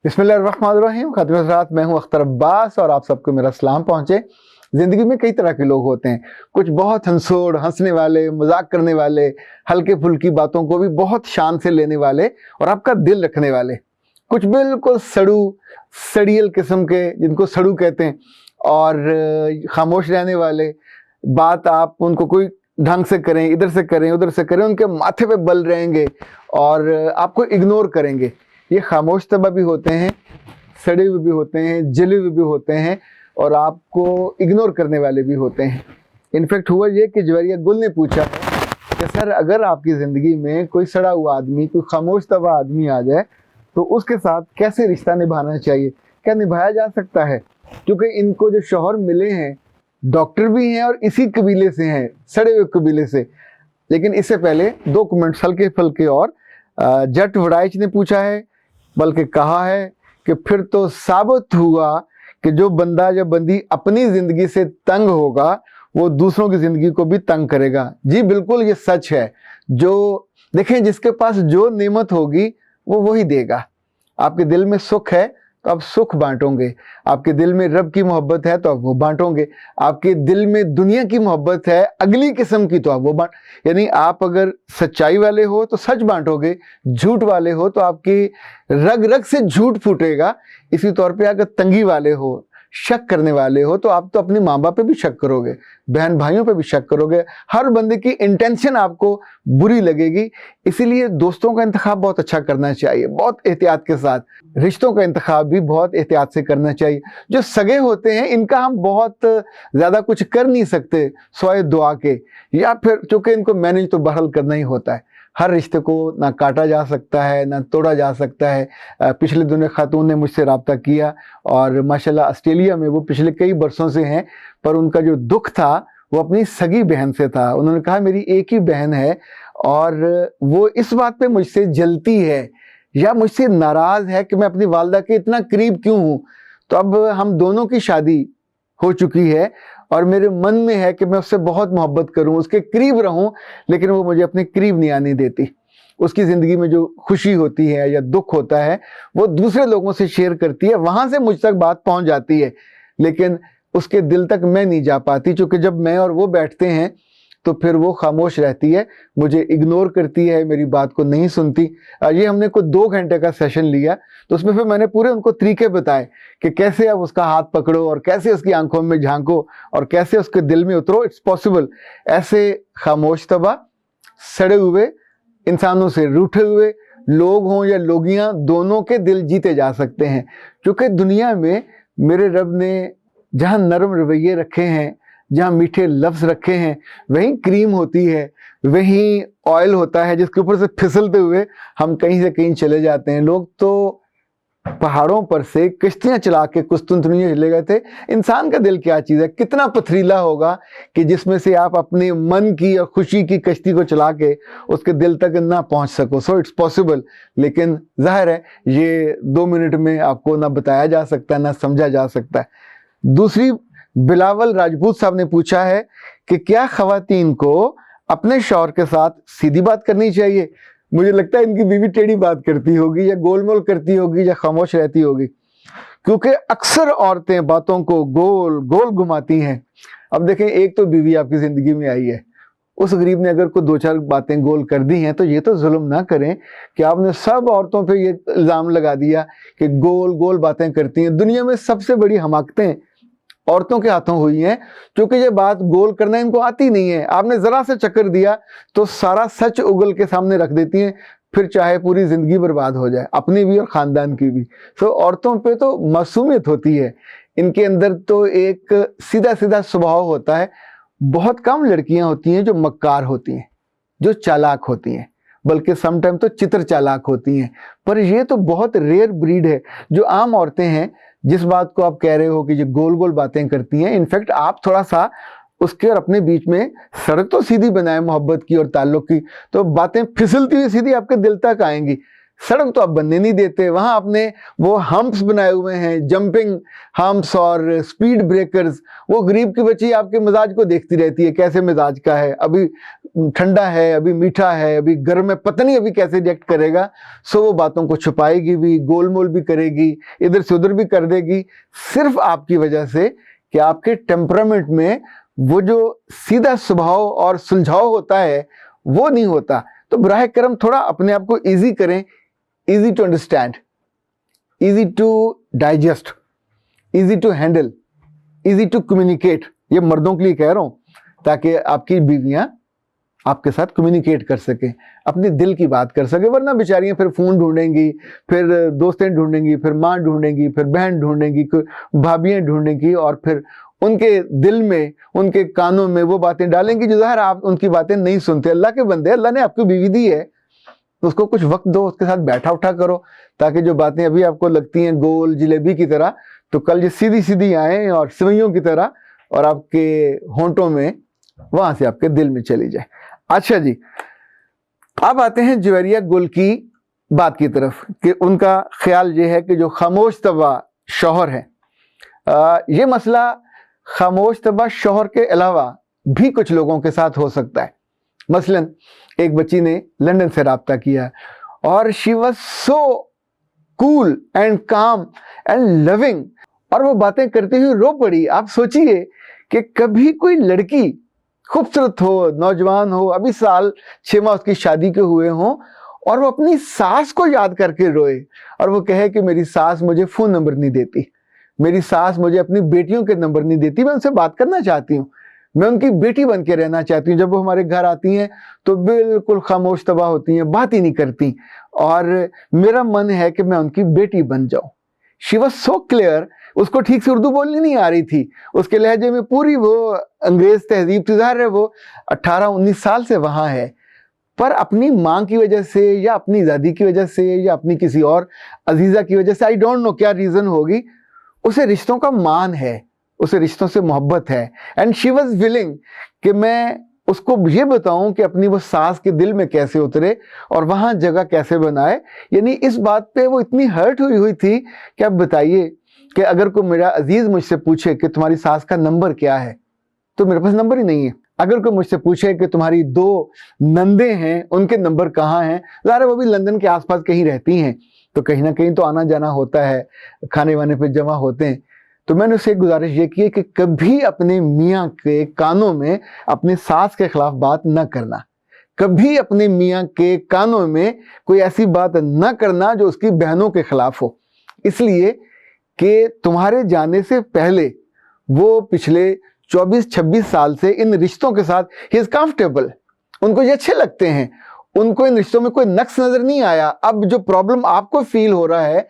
बिस्मिल्लाहिर्रहमानिर्रहीम। खातिम हज़रात, मैं हूं अख्तर अब्बास और आप सबको मेरा सलाम पहुंचे। ज़िंदगी में कई तरह के लोग होते हैं, कुछ बहुत हंसोड़, हंसने वाले, मजाक करने वाले, हल्के फुल्की बातों को भी बहुत शान से लेने वाले और आपका दिल रखने वाले। कुछ बिल्कुल सड़ियल किस्म के, जिनको सड़ू कहते हैं, और खामोश रहने वाले। बात आप उनको कोई ढंग से करें, इधर से करें, उधर से करें, उनके माथे पे बल रहेंगे और आपको इग्नोर करेंगे। ये खामोश तबा भी होते हैं, सड़े हुए भी होते हैं, जले हुए भी होते हैं और आपको इग्नोर करने वाले भी होते हैं। इनफैक्ट हुआ ये कि जवेरिया गुल ने पूछा है कि सर, अगर आपकी ज़िंदगी में कोई सड़ा हुआ आदमी, कोई खामोश तबा आदमी आ जाए तो उसके साथ कैसे रिश्ता निभाना चाहिए, क्या निभाया जा सकता है? क्योंकि इनको जो शौहर मिले हैं, डॉक्टर भी हैं और इसी कबीले से हैं, सड़े हुए कबीले से। लेकिन इससे पहले दो कमेंट्स हल्के फुल्के और जट वड़ाइच ने पूछा है, बल्कि कहा है कि फिर तो साबित हुआ कि जो बंदा या बंदी अपनी ज़िंदगी से तंग होगा वो दूसरों की ज़िंदगी को भी तंग करेगा। जी बिल्कुल, ये सच है। जो देखें, जिसके पास जो नेमत होगी वो वही देगा। आपके दिल में सुख है तो आप सुख बांटोगे, आपके दिल में रब की मोहब्बत है तो आप वो बांटोगे, आपके दिल में दुनिया की मोहब्बत है अगली किस्म की तो आप वो यानी आप अगर सच्चाई वाले हो तो सच बांटोगे, झूठ वाले हो तो आपकी रग रग से झूठ फूटेगा। इसी तौर पे अगर तंगी वाले हो, शक करने वाले हो, तो आप तो अपने माँ बाप पे भी शक करोगे, बहन भाइयों पे भी शक करोगे। हर बंदे की इंटेंशन आपको बुरी लगेगी। इसीलिए दोस्तों का इंतखाब बहुत अच्छा करना चाहिए, बहुत एहतियात के साथ। रिश्तों का इंतखाब भी बहुत एहतियात से करना चाहिए। जो सगे होते हैं इनका हम बहुत ज़्यादा कुछ कर नहीं सकते सिवाय दुआ के, या फिर चूँकि इनको मैनेज तो बहरहाल करना ही होता है। हर रिश्ते को ना काटा जा सकता है ना तोड़ा जा सकता है। पिछले दिनों खातून ने मुझसे रब्ता किया और माशाल्लाह ऑस्ट्रेलिया में वो पिछले कई बरसों से हैं, पर उनका जो दुख था वो अपनी सगी बहन से था। उन्होंने कहा मेरी एक ही बहन है और वो इस बात पे मुझसे जलती है या मुझसे नाराज़ है कि मैं अपनी वालदा के इतना करीब क्यों हूँ। तो अब हम दोनों की शादी हो चुकी है और मेरे मन में है कि मैं उससे बहुत मोहब्बत करूं, उसके करीब रहूं, लेकिन वो मुझे अपने करीब नहीं आने देती। उसकी ज़िंदगी में जो खुशी होती है या दुख होता है वो दूसरे लोगों से शेयर करती है, वहाँ से मुझ तक बात पहुँच जाती है, लेकिन उसके दिल तक मैं नहीं जा पाती। क्योंकि जब मैं और वो बैठते हैं तो फिर वो खामोश रहती है, मुझे इग्नोर करती है, मेरी बात को नहीं सुनती। ये हमने कोई 2 घंटे का सेशन लिया, तो उसमें फिर मैंने पूरे उनको तरीके बताए कि कैसे आप उसका हाथ पकड़ो और कैसे उसकी आंखों में झांको और कैसे उसके दिल में उतरो। It's possible. ऐसे खामोश तबा, सड़े हुए इंसानों से रूठे हुए लोग हों या लोगियां, दोनों के दिल जीते जा सकते हैं। क्योंकि दुनिया में मेरे रब ने जहाँ नरम रवैये रखे हैं, जहाँ मीठे लफ्ज़ रखे हैं, वहीं क्रीम होती है, वहीं ऑयल होता है जिसके ऊपर से फिसलते हुए हम कहीं से कहीं चले जाते हैं। लोग तो पहाड़ों पर से कश्तियां चला के कुस्तुनतुनिया चले गए थे। इंसान का दिल क्या चीज़ है, कितना पथरीला होगा कि जिसमें से आप अपने मन की और खुशी की कश्ती को चला के उसके दिल तक ना पहुंच सको। सो इट्स पॉसिबल, लेकिन जाहिर है ये 2 मिनट में आपको ना बताया जा सकता है ना समझा जा सकता है। दूसरी, बिलावल राजपूत साहब ने पूछा है कि क्या ख़वातीन को अपने शौहर के साथ सीधी बात करनी चाहिए? मुझे लगता है इनकी बीवी टेढ़ी बात करती होगी या गोलमोल करती होगी या खामोश रहती होगी, क्योंकि अक्सर औरतें बातों को गोल गोल घुमाती हैं। अब देखें, एक तो बीवी आपकी ज़िंदगी में आई है, उस गरीब ने अगर कोई 2-4 बातें गोल कर दी हैं तो ये तो जुल्म ना करें कि आपने सब औरतों पे ये इल्ज़ाम लगा दिया कि गोल गोल बातें करती हैं। दुनिया में सबसे बड़ी हमाकतें औरतों के हाथों हुई हैं, क्योंकि ये बात गोल करना इनको आती नहीं है। आपने ज़रा से चक्कर दिया तो सारा सच उगल के सामने रख देती हैं, फिर चाहे पूरी ज़िंदगी बर्बाद हो जाए, अपनी भी और ख़ानदान की भी। तो औरतों पे तो मासूमियत होती है, इनके अंदर तो एक सीधा सीधा स्वभाव होता है। बहुत कम लड़कियां होती हैं जो मक्कार होती हैं, जो चालाक होती हैं, बल्कि समटाइम तो चित्र चालाक होती हैं। पर ये तो बहुत रेयर ब्रीड है। जो आम औरतें हैं, जिस बात को आप कह रहे हो कि ये गोल गोल बातें करती हैं, इनफैक्ट आप थोड़ा सा उसके और अपने बीच में सड़क तो सीधी बनाए मोहब्बत की और ताल्लुक़ की, तो बातें फिसलती हुई सीधी आपके दिल तक आएंगी। सड़क तो आप बनने नहीं देते, वहां आपने वो हम्प्स बनाए हुए हैं, जंपिंग हम्प्स और स्पीड ब्रेकर्स। वो गरीब की बच्ची आपके मिजाज को देखती रहती है, कैसे मिजाज का है, अभी ठंडा है, अभी मीठा है, अभी गर्म है, पता नहीं अभी कैसे रिएक्ट करेगा। सो वो बातों को छुपाएगी भी, गोलमोल भी करेगी, इधर से उधर भी कर देगी, सिर्फ आपकी वजह से कि आपके टेम्परामेंट में वो जो सीधा स्वभाव और सुलझाव होता है वो नहीं होता। तो बराह करम थोड़ा अपने आप को ईजी करें, easy to understand, easy to digest, easy to handle, easy to communicate. ये मर्दों के लिए कह रहा हूं ताकि आपकी बीवियां आपके साथ कम्युनिकेट कर सके, अपने दिल की बात कर सके। वरना बेचारियां फिर फोन ढूंढेंगी, फिर दोस्तें ढूंढेंगी, फिर माँ ढूंढेंगी, फिर बहन ढूंढेंगी, भाभियां ढूंढेंगी, और फिर उनके दिल में, उनके कानों में वो बातें डालेंगी जो ज़ाहिर आप उनकी बातें नहीं सुनते। अल्लाह के बंदे, अल्लाह ने आपको बीवी दी है तो उसको कुछ वक्त दो, उसके साथ बैठा उठा करो, ताकि जो बातें अभी आपको लगती हैं गोल जलेबी की तरह, तो कल ये सीधी सीधी आए और सिवैयों की तरह और आपके होंठों में, वहां से आपके दिल में चली जाए। अच्छा जी, अब आते हैं जुवेरिया गुल की बात की तरफ कि उनका ख्याल ये है कि जो खामोश तबा शौहर है, ये मसला खामोश तबा शौहर के अलावा भी कुछ लोगों के साथ हो सकता है। मसलन एक बच्ची ने लंदन से राब्ता किया और she was so cool and काम एंड लविंग, और वो बातें करते हुए रो पड़ी। आप सोचिए कि कभी कोई लड़की खूबसूरत हो, नौजवान हो, अभी साल 6 माह उसकी शादी के हुए हों, और वो अपनी सास को याद करके रोए और वो कहे कि मेरी सास मुझे फ़ोन नंबर नहीं देती, मेरी सास मुझे अपनी बेटियों के नंबर नहीं देती, मैं उनसे बात करना चाहती हूँ, मैं उनकी बेटी बन के रहना चाहती हूँ। जब वो हमारे घर आती हैं तो बिल्कुल खामोश तबाह होती हैं, बात ही नहीं करती, और मेरा मन है कि मैं उनकी बेटी बन जाऊँ। She was so clear. उसको ठीक से उर्दू बोलनी नहीं आ रही थी, उसके लहजे में पूरी वो अंग्रेज तहजीब थी। ज़ाहिर है वो 18-19 साल से वहाँ है, पर अपनी माँ की वजह से या अपनी दादी की वजह से या अपनी किसी और अजीज़ा की वजह से, आई डोंट नो क्या रीज़न होगी, उसे रिश्तों का मान है, उसे रिश्तों से मोहब्बत है। एंड शी वॉज विलिंग कि मैं उसको ये बताऊं कि अपनी वो सास के दिल में कैसे उतरे और वहाँ जगह कैसे बनाए। यानी इस बात पे वो इतनी हर्ट हुई थी कि आप बताइए कि अगर कोई मेरा अजीज मुझसे पूछे कि तुम्हारी सास का नंबर क्या है, तो मेरे पास नंबर ही नहीं है। अगर कोई मुझसे पूछे कि तुम्हारी 2 नंदे हैं, उनके नंबर कहाँ हैं, ज़ाहिर वो भी लंदन के आसपास कहीं रहती हैं, तो कहीं ना कहीं तो आना जाना होता है, खाने वाने पे जमा होते हैं। तो मैंने उससे गुजारिश ये की कि कभी अपने मियाँ के कानों में अपनी सास के खिलाफ बात न करना, कभी अपने मियाँ के कानों में कोई ऐसी बात न करना जो उसकी बहनों के खिलाफ हो, इसलिए कि तुम्हारे जाने से पहले वो पिछले 24-26 साल से इन रिश्तों के साथ ही इज कंफर्टेबल, उनको ये अच्छे लगते हैं, उनको इन रिश्तों में कोई नक्स नजर नहीं आया। अब जो प्रॉब्लम आपको फील हो रहा है,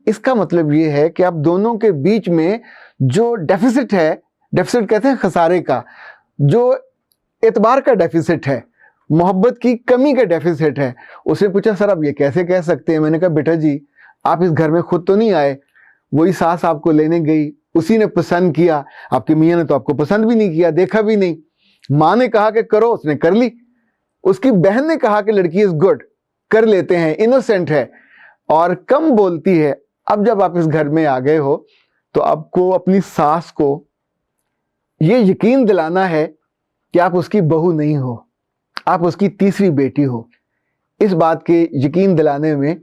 इसका मतलब ये है कि आप दोनों के बीच में जो डेफिसिट है, डेफिसिट कहते हैं खसारे का, जो एतबार का डेफिसिट है, मोहब्बत की कमी का डेफिसिट है। उसने पूछा सर आप ये कैसे कह सकते हैं? मैंने कहा बेटा जी, आप इस घर में खुद तो नहीं आए, वही सास आपको लेने गई, उसी ने पसंद किया, आपके मियाँ ने तो आपको पसंद भी नहीं किया, देखा भी नहीं। माँ ने कहा कि करो, उसने कर ली। उसकी बहन ने कहा कि लड़की इज गुड, कर लेते हैं, इनोसेंट है और कम बोलती है। अब जब आप इस घर में आ गए हो तो आपको अपनी सास को ये यकीन दिलाना है कि आप उसकी बहू नहीं हो, आप उसकी तीसरी बेटी हो। इस बात के यकीन दिलाने में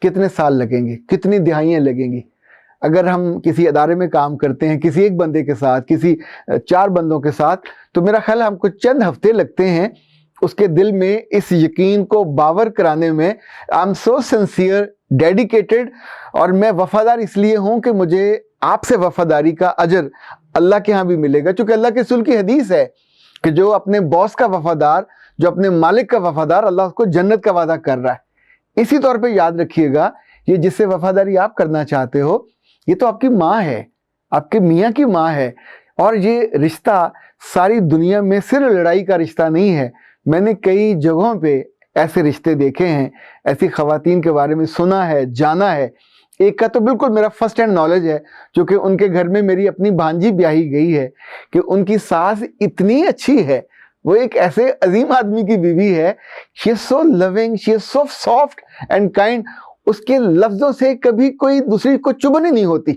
कितने साल लगेंगे, कितनी दिहाइयाँ लगेंगी? अगर हम किसी अदारे में काम करते हैं किसी एक बंदे के साथ, किसी 4 बंदों के साथ, तो मेरा ख्याल हमको चंद हफ्ते लगते हैं उसके दिल में इस यकीन को बावर कराने में। I am so sincere, dedicated, और मैं वफादार इसलिए हूँ कि मुझे आपसे वफादारी का अजर अल्लाह के यहाँ भी मिलेगा, क्योंकि अल्लाह के रसूल की हदीस है कि जो अपने बॉस का वफादार, जो अपने मालिक का वफादार, अल्लाह उसको जन्नत का वादा कर रहा है। इसी तौर पे याद रखिएगा, ये जिससे वफादारी आप करना चाहते हो, ये तो आपकी माँ है, आपके मियाँ की माँ है, और ये रिश्ता सारी दुनिया में सिर्फ लड़ाई का रिश्ता नहीं है। मैंने कई जगहों पे ऐसे रिश्ते देखे हैं, ऐसी खवातीन के बारे में सुना है, जाना है। एक का तो बिल्कुल मेरा फर्स्ट हैंड नॉलेज है, क्योंकि उनके घर में मेरी अपनी भांजी ब्याही गई है, कि उनकी सास इतनी अच्छी है, वो एक ऐसे अजीम आदमी की बीवी है। She is so loving, she is so soft and kind. उसके लफ्जों से कभी कोई दूसरी को चुभन ही नहीं होती।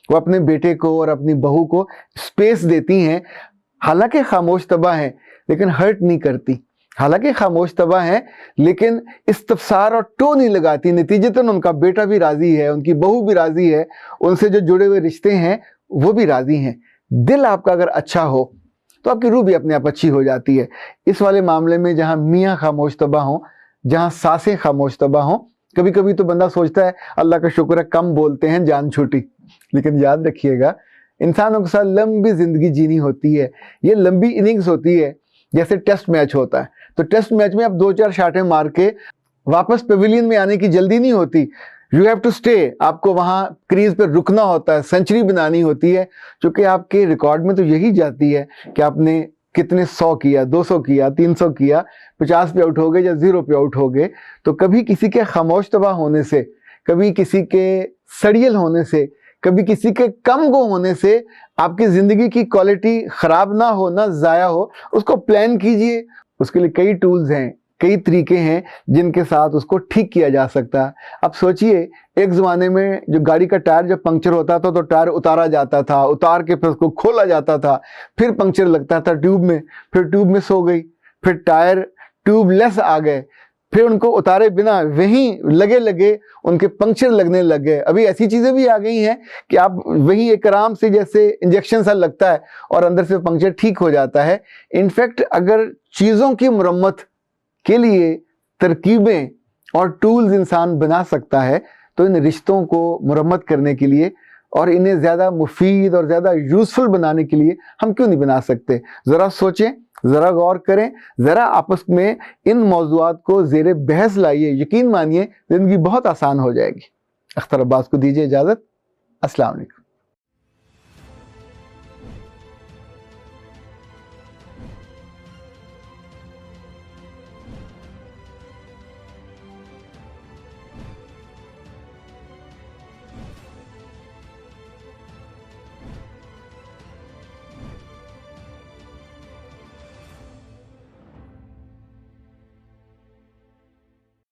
वो अपने बेटे को और अपनी बहू को स्पेस देती हैं, हालांकि खामोश तबा हैं लेकिन हर्ट नहीं करती, हालांकि खामोश तबा हैं लेकिन इस्तफसार और टो नहीं लगाती। नतीजतन उनका बेटा भी राजी है, उनकी बहू भी राजी है, उनसे जो जुड़े हुए रिश्ते हैं वो भी राजी हैं। दिल आपका अगर अच्छा हो तो आपकी रूह भी अपने आप अच्छी हो जाती है। इस वाले मामले में जहां मियाँ खामोश तबा हों, जहां सासें खामोश तबा हों, कभी कभी तो बंदा सोचता है अल्लाह का शुक्र है कम बोलते हैं, जान छूटी। लेकिन याद रखिएगा, इंसानों के साथ लंबी जिंदगी जीनी होती है, ये लंबी इनिंग्स होती है। जैसे टेस्ट मैच होता है तो टेस्ट मैच में आप 2-4 शाटें मार के वापस पेविलियन में आने की जल्दी नहीं होती। यू हैव टू स्टे, आपको वहां क्रीज पे रुकना होता है, सेंचुरी बनानी होती है, क्योंकि आपके रिकॉर्ड में तो यही जाती है कि आपने कितने 100 किया, 200 किया, 300 किया, 50 पे आउट हो गए या 0 पे आउट हो गए। तो कभी किसी के खामोश तबाह होने से, कभी किसी के सड़ियल होने से, कभी किसी के कम गो होने से आपकी जिंदगी की क्वालिटी खराब ना हो, ना जाया हो। उसको प्लान कीजिए, उसके लिए कई टूल्स हैं, कई तरीके हैं जिनके साथ उसको ठीक किया जा सकता है। अब सोचिए, एक ज़माने में जो गाड़ी का टायर जब पंक्चर होता था तो टायर उतारा जाता था, उतार के फिर उसको खोला जाता था, फिर पंक्चर लगता था ट्यूब में, फिर ट्यूब मिस हो गई, फिर टायर ट्यूबलेस आ गए, फिर उनको उतारे बिना वहीं लगे लगे उनके पंक्चर लगने लग गए। अभी ऐसी चीज़ें भी आ गई हैं कि आप वहीं एक आराम से जैसे इंजेक्शन सा लगता है और अंदर से पंक्चर ठीक हो जाता है। इनफैक्ट अगर चीज़ों की मुरम्मत के लिए तरकीबें और टूल्स इंसान बना सकता है तो इन रिश्तों को मुरम्मत करने के लिए और इन्हें ज़्यादा मुफीद और ज़्यादा यूज़फुल बनाने के लिए हम क्यों नहीं बना सकते। ज़रा सोचें, ज़रा गौर करें, ज़रा आपस में इन मौज़ूआत को ज़ेरे बहस लाइए। यकीन मानिए ज़िंदगी बहुत आसान हो जाएगी। अख्तर अब्बास को दीजिए इजाज़त। अस्सलाम वालेकुम।